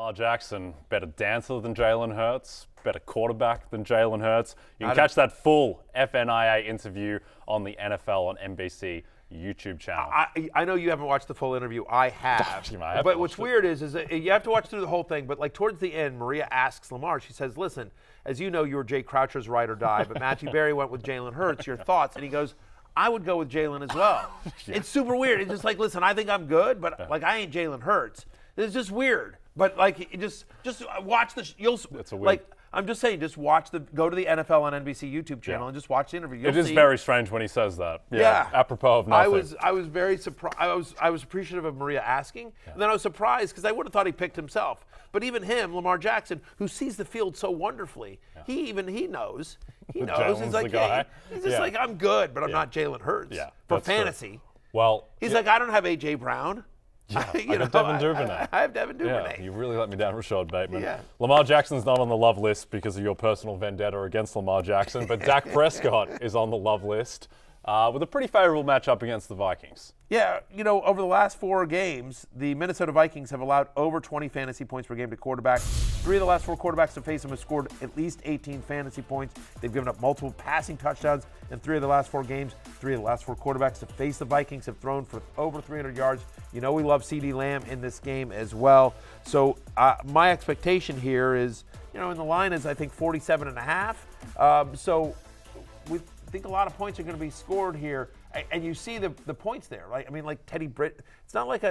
Lamar Jackson, better dancer than Jalen Hurts, better quarterback than Jalen Hurts. You can catch that full FNIA interview on the NFL on NBC YouTube channel. I know you haven't watched the full interview. I have. But what's weird is that you have to watch through the whole thing. But like towards the end, Maria asks Lamar, she says, listen, as you know, you were Jay Croucher's ride or die, but Matthew Berry went with Jalen Hurts. Your thoughts? And he goes, I would go with Jalen as well. Yeah. It's super weird. It's just like, listen, I think I'm good, but like I ain't Jalen Hurts. It's just weird. But like, just watch the. It's a weird. Like, I'm just saying, just go to the NFL on NBC YouTube channel and just watch the interview. It is very strange when he says that. Yeah. Apropos of nothing. I was very surprised. I was appreciative of Maria asking, and then I was surprised because I would have thought he picked himself. But even him, Lamar Jackson, who sees the field so wonderfully, he knows. He knows. He's like, he's just like, I'm good, but I'm not Jalen Hurts for fantasy. True. Well, he's like, I don't have A.J. Brown. Yeah, I have Devin Duvernay. I have Devin Duvernay. Yeah, you really let me down, Rashad Bateman. Yeah. Lamar Jackson's not on the love list because of your personal vendetta against Lamar Jackson, but Dak Prescott is on the love list with a pretty favorable matchup against the Vikings. Yeah, over the last 4 games, the Minnesota Vikings have allowed over 20 fantasy points per game to quarterbacks. 3 of the last 4 quarterbacks to face them have scored at least 18 fantasy points. They've given up multiple passing touchdowns in 3 of the last 4 games. 3 of the last 4 quarterbacks to face the Vikings have thrown for over 300 yards. We love CeeDee Lamb in this game as well. So my expectation here is, and the line is, I think, 47.5. So we think a lot of points are going to be scored here. And you see the points there, right? I mean, like Teddy Britt. It's not like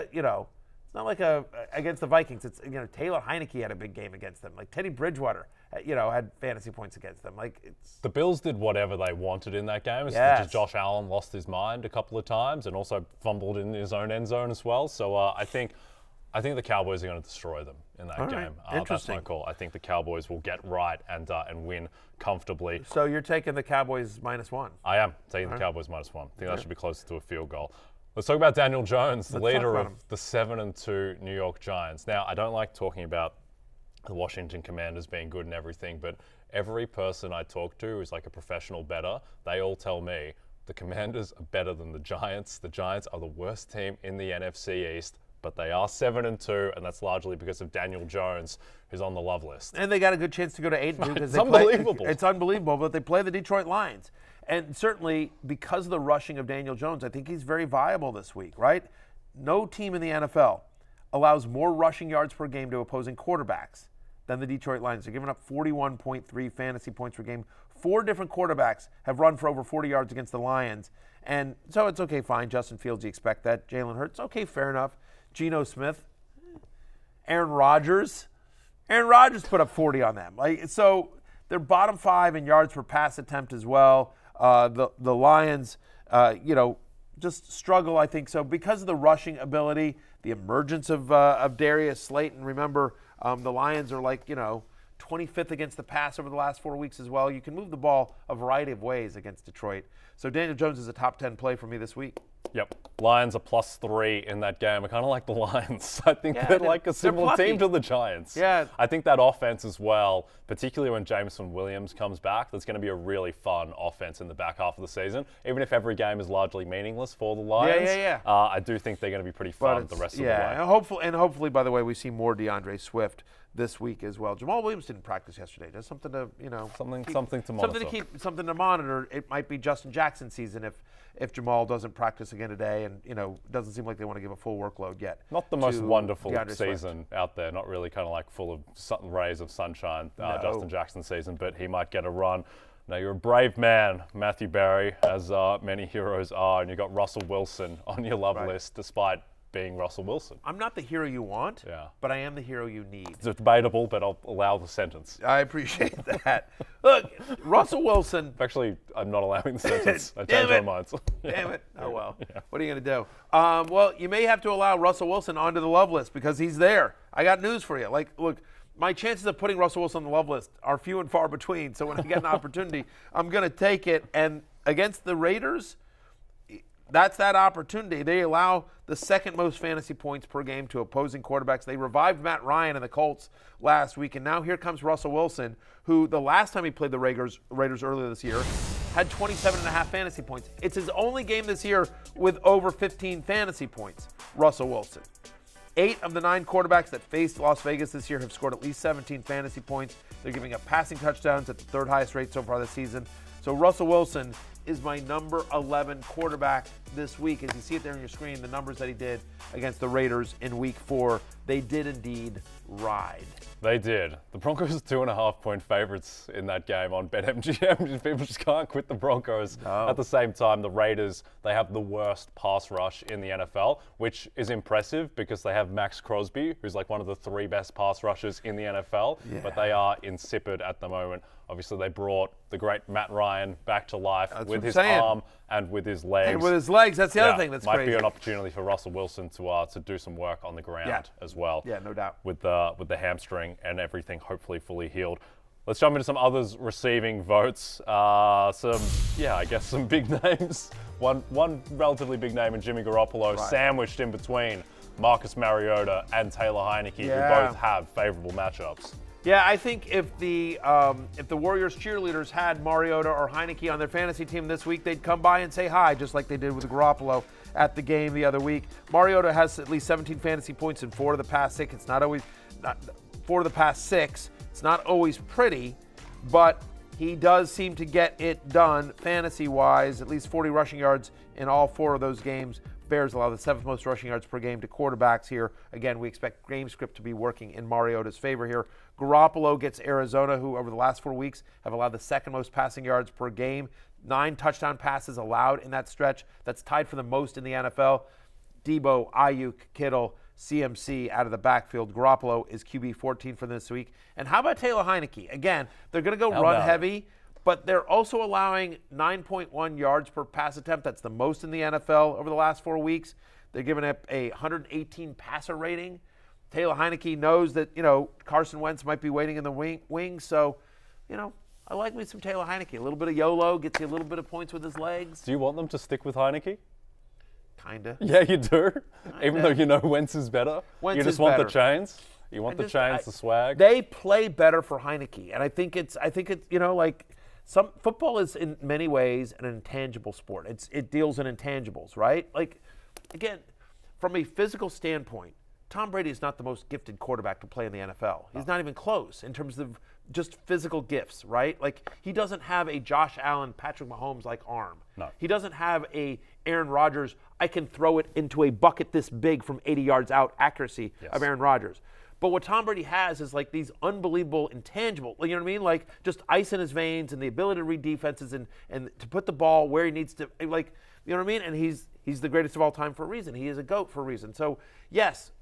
against the Vikings. It's Taylor Heineke had a big game against them. Like Teddy Bridgewater, had fantasy points against them. Like the Bills did whatever they wanted in that game. Yes. Josh Allen lost his mind a couple of times and also fumbled in his own end zone as well. So I think the Cowboys are going to destroy them in that game. That's my call. I think the Cowboys will get right and win comfortably. So you're taking the Cowboys -1? I am taking the Cowboys -1. I think that should be closer to a field goal. Let's talk about Daniel Jones, the leader of the 7-2 New York Giants. Now, I don't like talking about the Washington Commanders being good and everything, but every person I talk to who's like a professional bettor, they all tell me the Commanders are better than the Giants. The Giants are the worst team in the NFC East, but they are 7-2, and that's largely because of Daniel Jones, who's on the love list. And they got a good chance to go to 8-2 because it's unbelievable. It's unbelievable, but they play the Detroit Lions. And certainly, because of the rushing of Daniel Jones, I think he's very viable this week, right? No team in the NFL allows more rushing yards per game to opposing quarterbacks than the Detroit Lions. They're giving up 41.3 fantasy points per game. 4 different quarterbacks have run for over 40 yards against the Lions. And so it's okay, fine. Justin Fields, you expect that. Jalen Hurts, okay, fair enough. Geno Smith, Aaron Rodgers. Aaron Rodgers put up 40 on them. So they're bottom 5 in yards per pass attempt as well. The Lions, just struggle, I think. So because of the rushing ability, the emergence of Darius Slayton, remember, the Lions are 25th against the pass over the last 4 weeks as well. You can move the ball a variety of ways against Detroit. So Daniel Jones is a top 10 play for me this week. Yep. Lions are +3 in that game. I kind of like the Lions. I think they're like a similar team to the Giants. Yeah. I think that offense as well, particularly when Jameson Williams comes back, that's going to be a really fun offense in the back half of the season. Even if every game is largely meaningless for the Lions, I do think they're going to be pretty fun the rest of the way. And hopefully, by the way, we see more DeAndre Swift this week as well. Jamal Williams didn't practice yesterday. Just something to something to monitor. Something to monitor. It might be Justin Jackson season if Jamal doesn't practice again today, and doesn't seem like they want to give a full workload yet. Not the most wonderful season out there. Not really kind of like full of rays of sunshine. Justin Jackson season, but he might get a run. Now you're a brave man, Matthew Berry, as many heroes are, and you've got Russell Wilson on your love list, despite being Russell Wilson. I'm not the hero you want, but I am the hero you need. It's debatable, but I'll allow the sentence. I appreciate that. Look, Russell Wilson. Actually, I'm not allowing the sentence. I changed my mind. Damn it. Oh, well. Yeah. What are you going to do? Well, you may have to allow Russell Wilson onto the love list because he's there. I got news for you. Look, my chances of putting Russell Wilson on the love list are few and far between. So when I get an opportunity, I'm going to take it. And against the Raiders, that's that opportunity. They allow the second most fantasy points per game to opposing quarterbacks. They revived Matt Ryan and the Colts last week, and now here comes Russell Wilson, who the last time he played the Raiders earlier this year had 27.5 fantasy points. It's his only game this year with over 15 fantasy points, Russell Wilson. 8 of the 9 quarterbacks that faced Las Vegas this year have scored at least 17 fantasy points. They're giving up passing touchdowns at the 3rd highest rate so far this season. So Russell Wilson is my number 11 quarterback this week. As you see it there on your screen, the numbers that he did against the Raiders in Week 4, they did indeed ride. They did. The Broncos are 2.5-point favorites in that game on BetMGM. People just can't quit the Broncos. No. At the same time, the Raiders, they have the worst pass rush in the NFL, which is impressive because they have Max Crosby, who's like one of the 3 best pass rushers in the NFL, but they are insipid at the moment. Obviously, they brought the great Matt Ryan back to life with his arm and with his legs. And with his legs, that's the other thing that's might crazy. Might be an opportunity for Russell Wilson to do some work on the ground as well. Yeah, no doubt. With the hamstring and everything hopefully fully healed. Let's jump into some others receiving votes. I guess some big names. One relatively big name in Jimmy Garoppolo, sandwiched in between Marcus Mariota and Taylor Heineke, who both have favorable matchups. Yeah, I think if the Warriors cheerleaders had Mariota or Heineke on their fantasy team this week, they'd come by and say hi, just like they did with Garoppolo at the game the other week. Mariota has at least 17 fantasy points in 4 of the past 6. It's not always 4 of the past 6. It's not always pretty, but he does seem to get it done fantasy-wise. At least 40 rushing yards in all 4 of those games. Bears allow the 7th most rushing yards per game to quarterbacks here. Again, we expect game script to be working in Mariota's favor here. Garoppolo gets Arizona, who over the last 4 weeks have allowed the 2nd most passing yards per game. 9 touchdown passes allowed in that stretch. That's tied for the most in the NFL. Debo, Ayuk, Kittle, CMC out of the backfield. Garoppolo is QB 14 for this week. And how about Taylor Heineke? Again, they're going to go run heavy, but they're also allowing 9.1 yards per pass attempt. That's the most in the NFL over the last 4 weeks. They're giving up a 118 passer rating. Taylor Heineke knows that, Carson Wentz might be waiting in the wings. So, I like me some Taylor Heineke. A little bit of YOLO, gets you a little bit of points with his legs. Do you want them to stick with Heineke? Kinda. Yeah, you do. Even though Wentz is better. You just want the chains. You want the chains, the swag. They play better for Heineke. And I think it's football is in many ways an intangible sport. It deals in intangibles, right? Like, again, from a physical standpoint, Tom Brady is not the most gifted quarterback to play in the NFL. He's not even close in terms of just physical gifts, right? Like, he doesn't have a Josh Allen, Patrick Mahomes-like arm. No. He doesn't have a Aaron Rodgers, I can throw it into a bucket this big from 80 yards out accuracy of Aaron Rodgers. But what Tom Brady has is like these unbelievable intangible, you know what I mean? Like just ice in his veins and the ability to read defenses and to put the ball where he needs to, like, you know what I mean? And he's the greatest of all time for a reason. He is a GOAT for a reason. So, yes,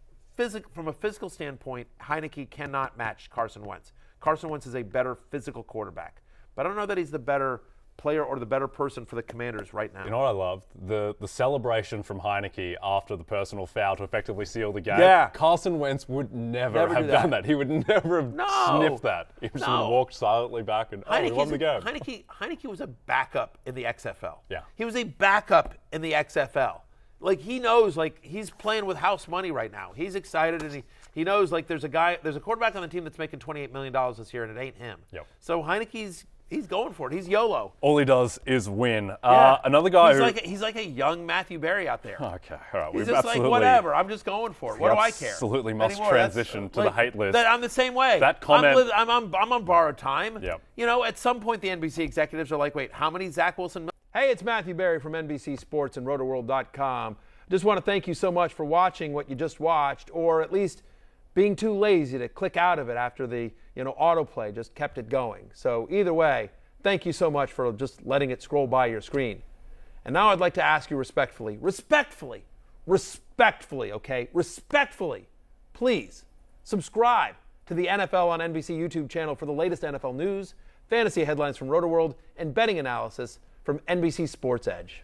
from a physical standpoint, Heineke cannot match Carson Wentz. Carson Wentz is a better physical quarterback. But I don't know that he's the better player or the better person for the Commanders right now. You know what I loved? The celebration from Heineke after the personal foul to effectively seal the game. Yeah. Carson Wentz would never have done that. He would never have sniffed that. He would have walked silently back and he won the game. Heineke was a backup in the XFL. Yeah. He was a backup in the XFL. Like, he knows, like, he's playing with house money right now. He's excited, and he knows, like, there's a quarterback on the team that's making $28 million this year, and it ain't him. Yep. So Heineke's going for it. He's YOLO. All he does is win. Another guy he's like a young Matthew Berry out there. Okay, all right. He's just like, whatever, I'm just going for it. What do I care? Absolutely must transition to the hate list. I'm the same way. That comment. I'm on borrowed time. Yep. At some point the NBC executives are like, wait, how many Zach Wilson? Hey, it's Matthew Berry from NBC Sports and RotoWorld.com. Just want to thank you so much for watching what you just watched, or at least being too lazy to click out of it after the autoplay just kept it going. So either way, thank you so much for just letting it scroll by your screen. And now I'd like to ask you respectfully, please subscribe to the NFL on NBC YouTube channel for the latest NFL news, fantasy headlines from RotoWorld, and betting analysis from NBC Sports Edge.